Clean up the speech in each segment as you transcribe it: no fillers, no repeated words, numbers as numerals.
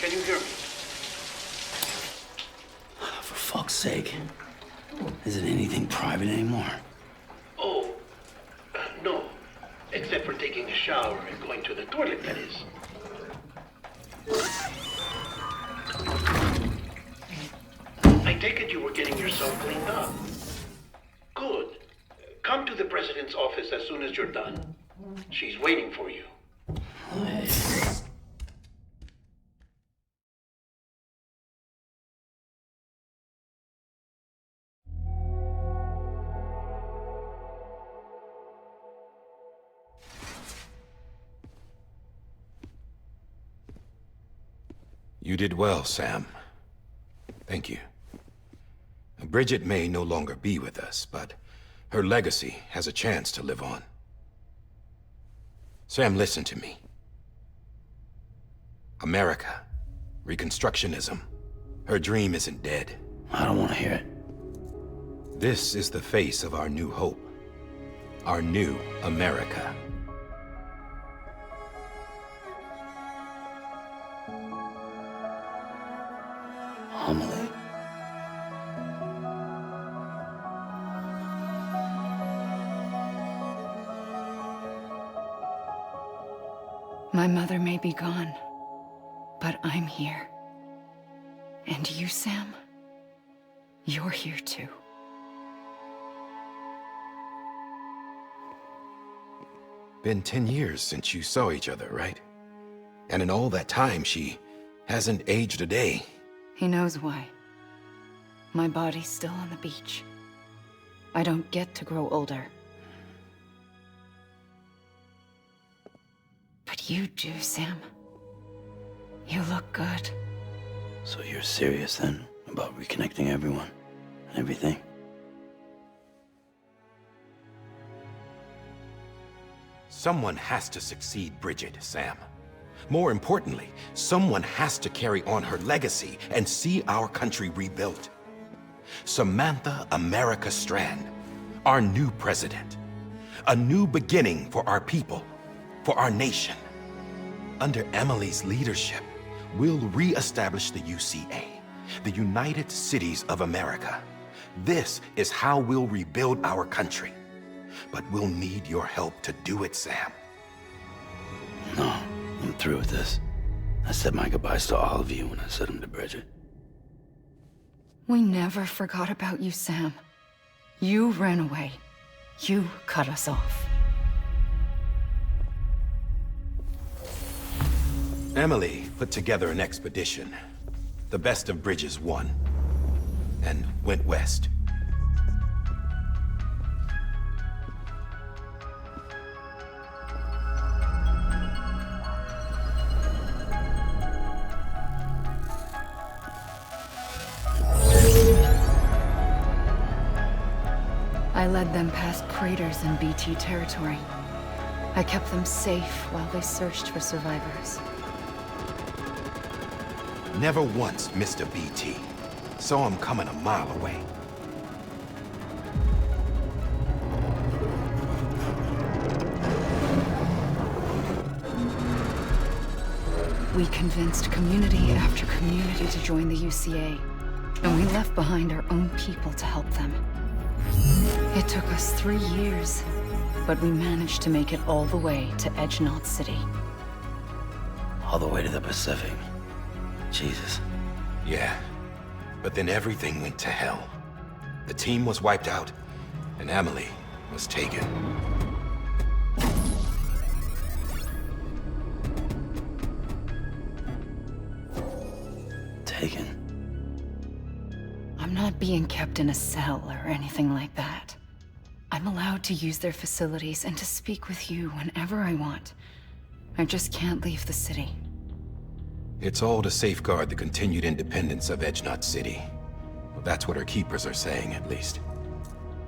Can you hear me? For fuck's sake. Isn't anything private anymore? Oh, no. Except for taking a shower and going to the toilet, that is. I take it you were getting yourself cleaned up. Good. Come to the president's office as soon as you're done. She's waiting for you. You did well, Sam. Thank you. Bridget may no longer be with us, but her legacy has a chance to live on. Sam, listen to me. America, Reconstructionism, her dream isn't dead. I don't want to hear it. This is the face of our new hope. Our new America. Amelie. My mother may be gone, but I'm here. And you, Sam, you're here too. Been 10 years since you saw each other, right? And in all that time, she hasn't aged a day. He knows why. My body's still on the beach. I don't get to grow older. But you do, Sam. You look good. So you're serious then about reconnecting everyone and everything? Someone has to succeed Bridget, Sam. More importantly, someone has to carry on her legacy and see our country rebuilt. Samantha America Strand, our new president. A new beginning for our people, for our nation. Under Emily's leadership, we'll re-establish the UCA, the United Cities of America. This is how we'll rebuild our country. But we'll need your help to do it, Sam. No, I'm through with this. I said my goodbyes to all of you when I said them to Bridget. We never forgot about you, Sam. You ran away. You cut us off. Emily put together an expedition. The best of Bridges won. And went west. I led them past craters in BT territory. I kept them safe while they searched for survivors. Never once missed a BT. Saw him coming a mile away. We convinced community after community to join the UCA, and we left behind our own people to help them. It took us 3 years, but we managed to make it all the way to Edge-Knot City. All the way to the Pacific. Jesus. Yeah, but then everything went to hell. The team was wiped out, and Emily was taken. Taken? I'm not being kept in a cell or anything like that. I'm allowed to use their facilities and to speak with you whenever I want. I just can't leave the city. It's all to safeguard the continued independence of Edge-Knot City. Well, that's what our keepers are saying, at least.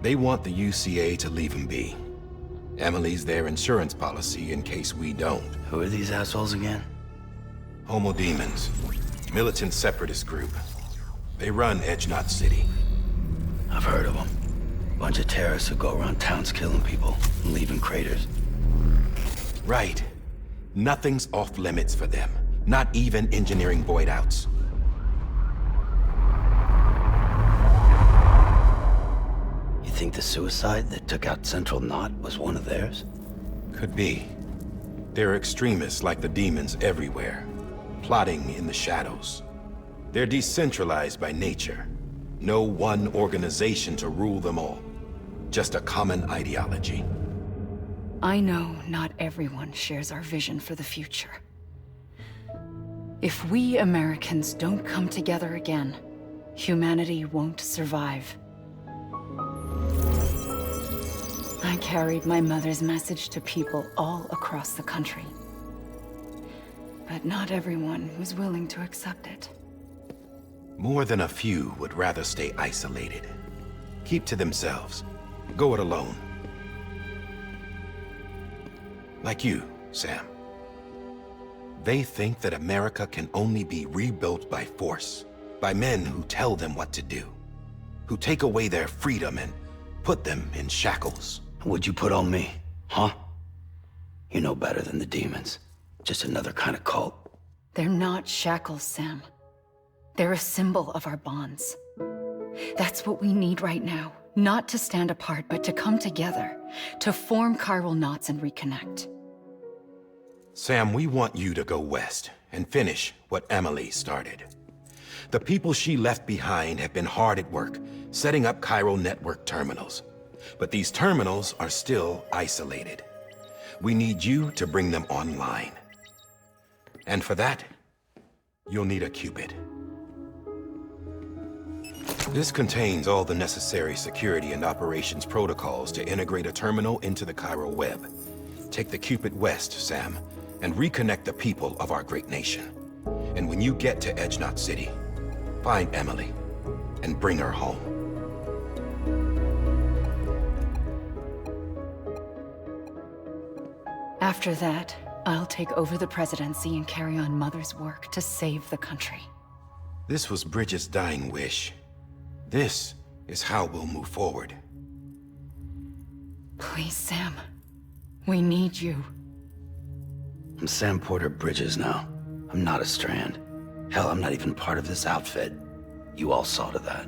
They want the UCA to leave him be. Emily's their insurance policy in case we don't. Who are these assholes again? Homo Demons. Militant separatist group. They run Edge-Knot City. I've heard of them. Bunch of terrorists who go around towns killing people and leaving craters. Right. Nothing's off limits for them. Not even engineering void outs. You think the suicide that took out Central Knot was one of theirs? Could be. There are extremists like the demons everywhere, plotting in the shadows. They're decentralized by nature. No one organization to rule them all. Just a common ideology. I know not everyone shares our vision for the future. If we Americans don't come together again, humanity won't survive. I carried my mother's message to people all across the country. But not everyone was willing to accept it. More than a few would rather stay isolated. Keep to themselves. Go it alone. Like you, Sam. They think that America can only be rebuilt by force, by men who tell them what to do, who take away their freedom and put them in shackles. What'd you put on me, huh? You know better than the demons. Just another kind of cult. They're not shackles, Sam. They're a symbol of our bonds. That's what we need right now. Not to stand apart, but to come together, to form chiral knots and reconnect. Sam, we want you to go west and finish what Emily started. The people she left behind have been hard at work, setting up chiral network terminals. But these terminals are still isolated. We need you to bring them online. And for that, you'll need a Cupid. This contains all the necessary security and operations protocols to integrate a terminal into the chiral web. Take the Cupid west, Sam, and reconnect the people of our great nation. And when you get to Edge Knot City, find Emily and bring her home. After that, I'll take over the presidency and carry on Mother's work to save the country. This was Bridget's dying wish. This is how we'll move forward. Please, Sam. We need you. I'm Sam Porter Bridges now. I'm not a Strand. Hell, I'm not even part of this outfit. You all saw to that.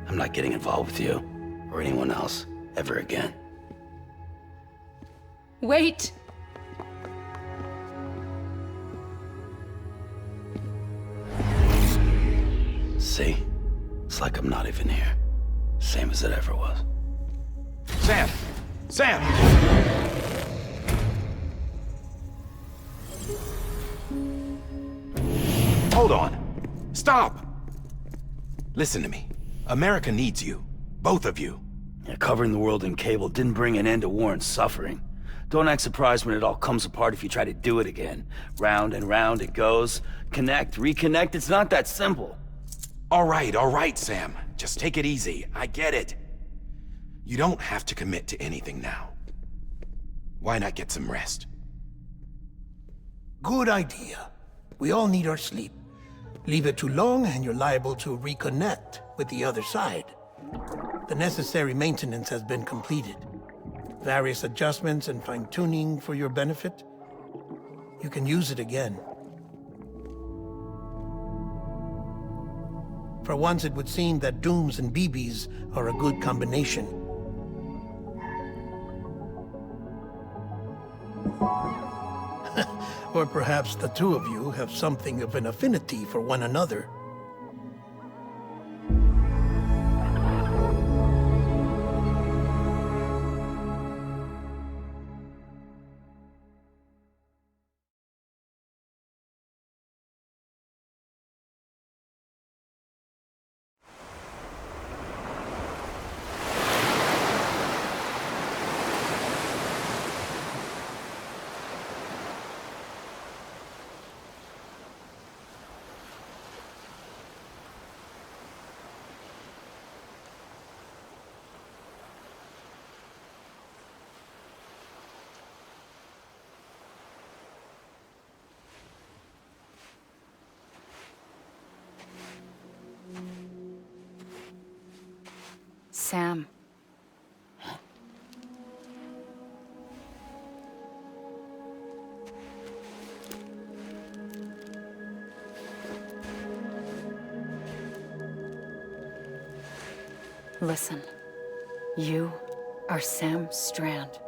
I'm not getting involved with you, or anyone else, ever again. Wait! See? It's like I'm not even here. Same as it ever was. Sam! Sam! Hold on. Stop! Listen to me. America needs you. Both of you. Yeah, covering the world in cable didn't bring an end to war and suffering. Don't act surprised when it all comes apart if you try to do it again. Round and round it goes. Connect, reconnect, it's not that simple. All right, Sam. Just take it easy. I get it. You don't have to commit to anything now. Why not get some rest? Good idea. We all need our sleep. Leave it too long and you're liable to reconnect with the other side. The necessary maintenance has been completed. Various adjustments and fine-tuning for your benefit. You can use it again. For once, it would seem that Dooms and BBs are a good combination. Or perhaps the two of you have something of an affinity for one another. Sam. Listen. You are Sam Strand.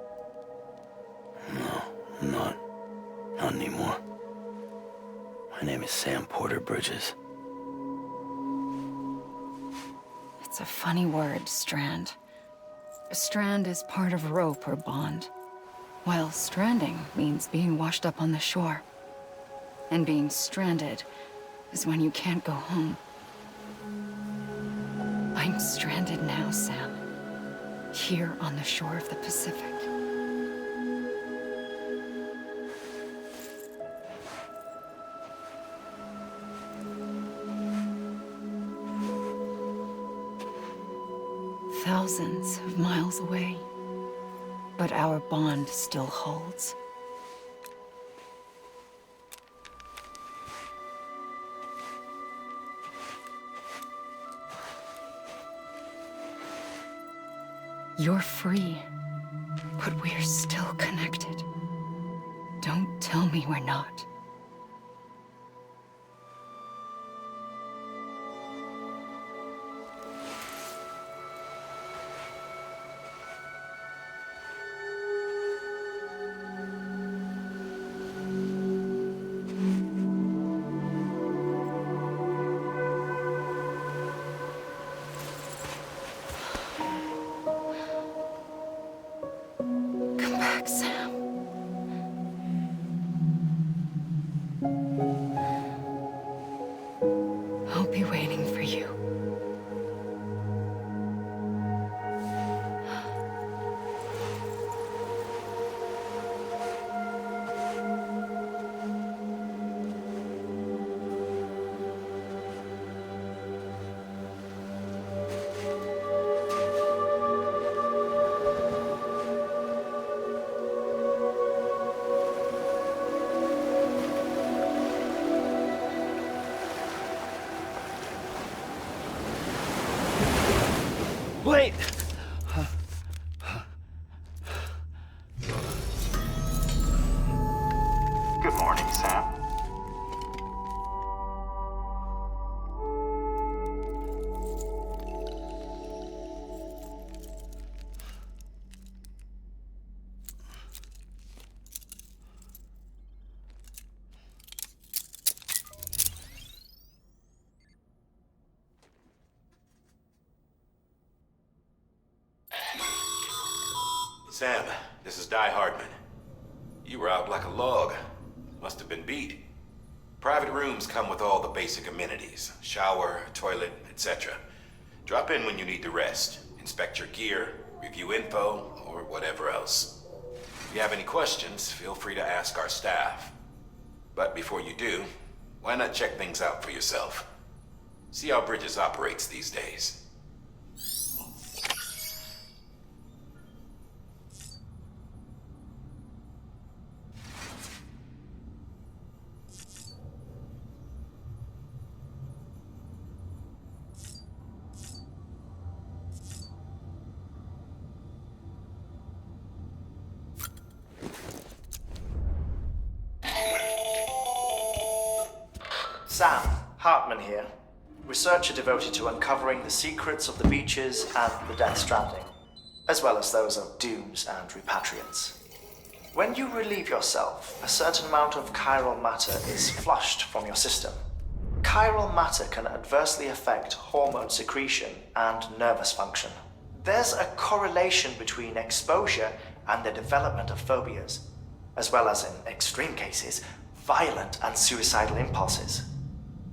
No, I'm not. Not anymore. My name is Sam Porter Bridges. It's a funny word, Strand. A strand is part of rope or bond, while stranding means being washed up on the shore. And being stranded is when you can't go home. I'm stranded now, Sam. Here on the shore of the Pacific. Thousands of miles away, but our bond still holds. You're free, but we're still connected. Don't tell me we're not. Come back, Sam. I'll be waiting for you. Wait! Good morning, Sam. Sam, this is Di Hardman. You were out like a log. Must have been beat. Private rooms come with all the basic amenities. Shower, toilet, etc. Drop in when you need to rest. Inspect your gear, review info, or whatever else. If you have any questions, feel free to ask our staff. But before you do, why not check things out for yourself? See how Bridges operates these days. Sam, Hartman here. Researcher devoted to uncovering the secrets of the beaches and the Death Stranding, as well as those of dooms and repatriants. When you relieve yourself, a certain amount of chiral matter is flushed from your system. Chiral matter can adversely affect hormone secretion and nervous function. There's a correlation between exposure and the development of phobias, as well as, in extreme cases, violent and suicidal impulses.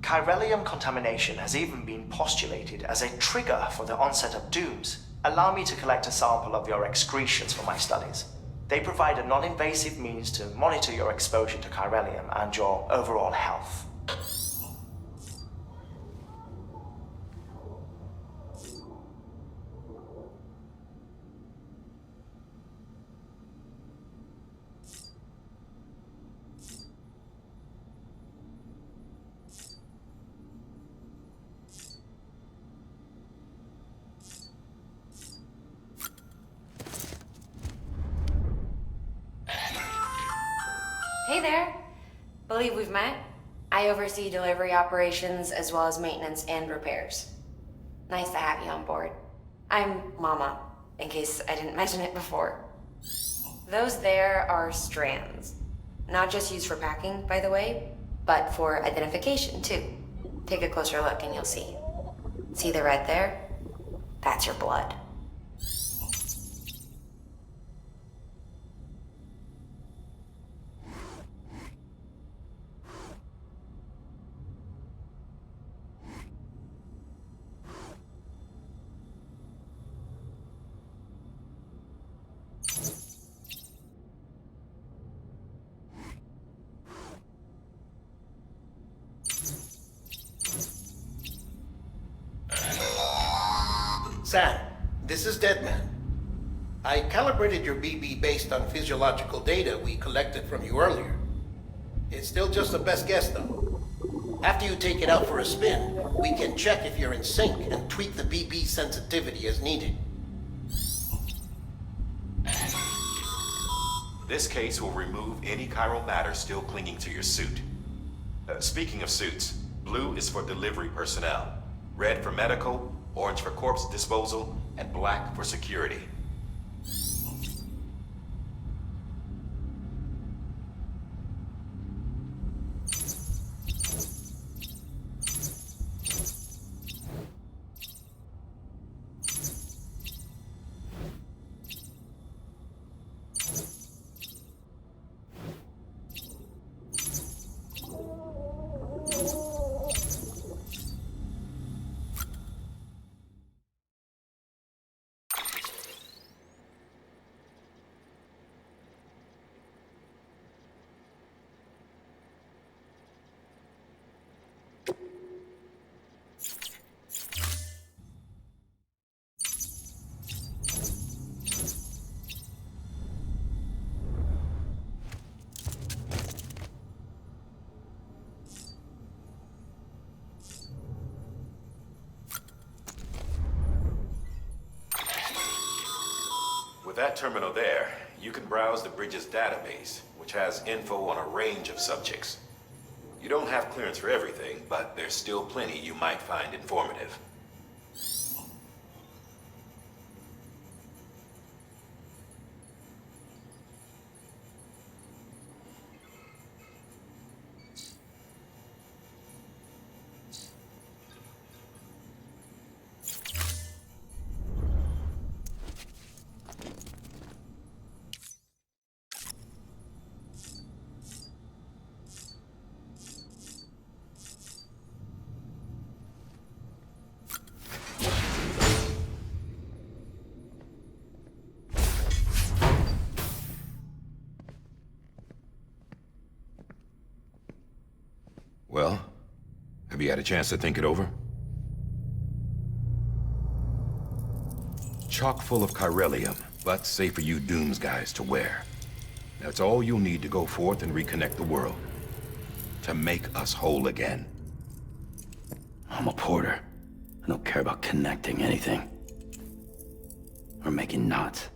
Chiralium contamination has even been postulated as a trigger for the onset of dooms. Allow me to collect a sample of your excretions for my studies. They provide a non-invasive means to monitor your exposure to chiralium and your overall health. Hey there. Believe we've met. I oversee delivery operations as well as maintenance and repairs. Nice to have you on board. I'm Mama, in case I didn't mention it before. Those there are strands. Not just used for packing, by the way, but for identification, too. Take a closer look and you'll see. See the red there? That's your blood. Sam, this is Deadman. I calibrated your BB based on physiological data we collected from you earlier. It's still just a best guess, though. After you take it out for a spin, we can check if you're in sync and tweak the BB sensitivity as needed. This case will remove any chiral matter still clinging to your suit. Speaking of suits, blue is for delivery personnel, red for medical, orange for corpse disposal, and black for security. With that terminal there, you can browse the bridge's database, which has info on a range of subjects. You don't have clearance for everything, but there's still plenty you might find informative. Well, have you had a chance to think it over? Chock full of chiralium, but safe for you Dooms guys to wear. That's all you'll need to go forth and reconnect the world. To make us whole again. I'm a porter. I don't care about connecting anything. Or making knots.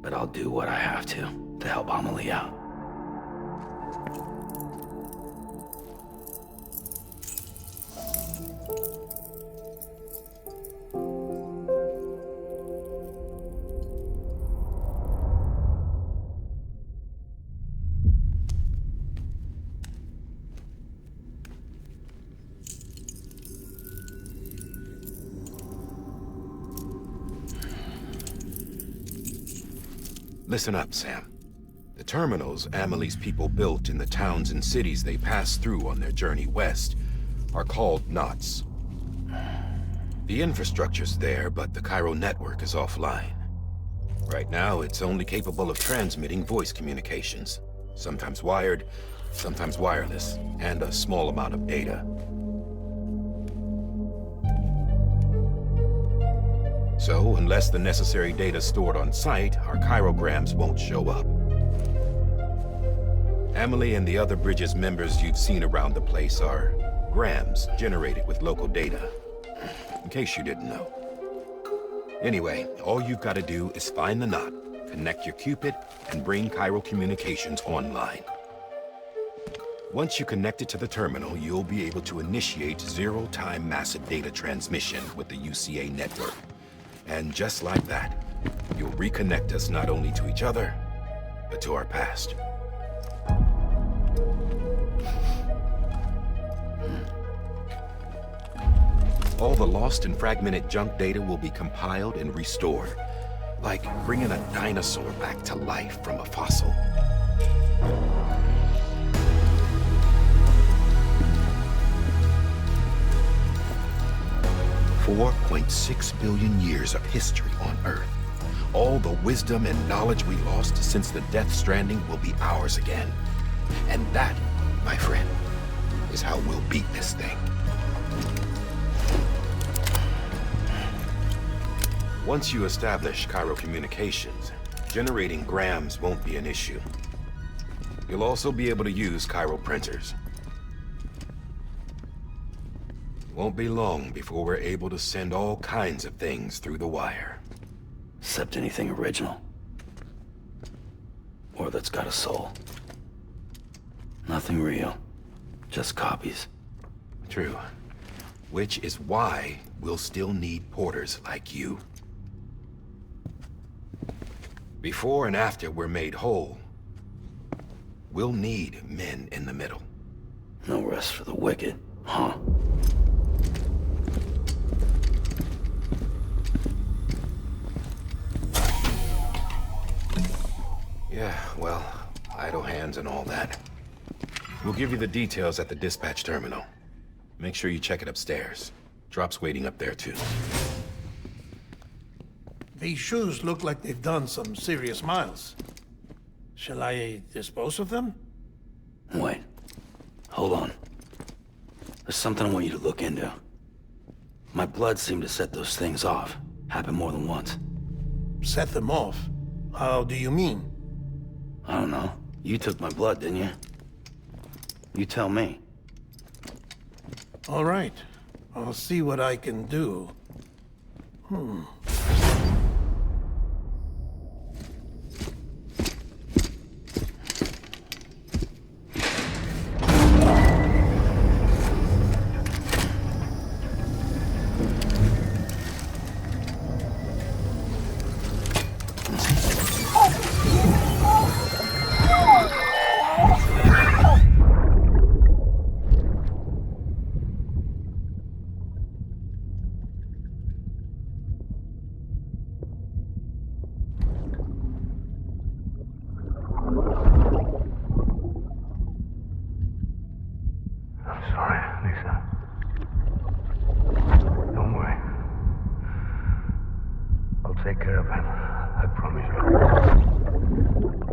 But I'll do what I have to help Amelie out. Listen up, Sam. The terminals Amelie's people built in the towns and cities they passed through on their journey west are called knots. The infrastructure's there, but the Cairo network is offline. Right now, it's only capable of transmitting voice communications, sometimes wired, sometimes wireless, and a small amount of data. So, unless the necessary data's stored on site, our chirograms won't show up. Amelie and the other Bridges members you've seen around the place are grams generated with local data. In case you didn't know. Anyway, all you've got to do is find the knot, connect your Cupid, and bring Cairo communications online. Once you connect it to the terminal, you'll be able to initiate zero-time massive data transmission with the UCA network. And just like that, you'll reconnect us not only to each other, but to our past. All the lost and fragmented junk data will be compiled and restored, like bringing a dinosaur back to life from a fossil. 4.6 billion years of history on Earth. All the wisdom and knowledge we lost since the Death Stranding will be ours again. And that, my friend, is how we'll beat this thing. Once you establish Cairo communications, generating grams won't be an issue. You'll also be able to use Cairo printers. Won't be long before we're able to send all kinds of things through the wire. Except anything original. Or that's got a soul. Nothing real. Just copies. True. Which is why we'll still need porters like you. Before and after we're made whole, we'll need men in the middle. No rest for the wicked, huh? Yeah, well, idle hands and all that. We'll give you the details at the dispatch terminal. Make sure you check it upstairs. Drop's waiting up there, too. These shoes look like they've done some serious miles. Shall I dispose of them? Wait. Hold on. There's something I want you to look into. My blood seemed to set those things off. Happened more than once. Set them off? How do you mean? I don't know. You took my blood, didn't you? You tell me. All right. I'll see what I can do. Take care of him. I promise you.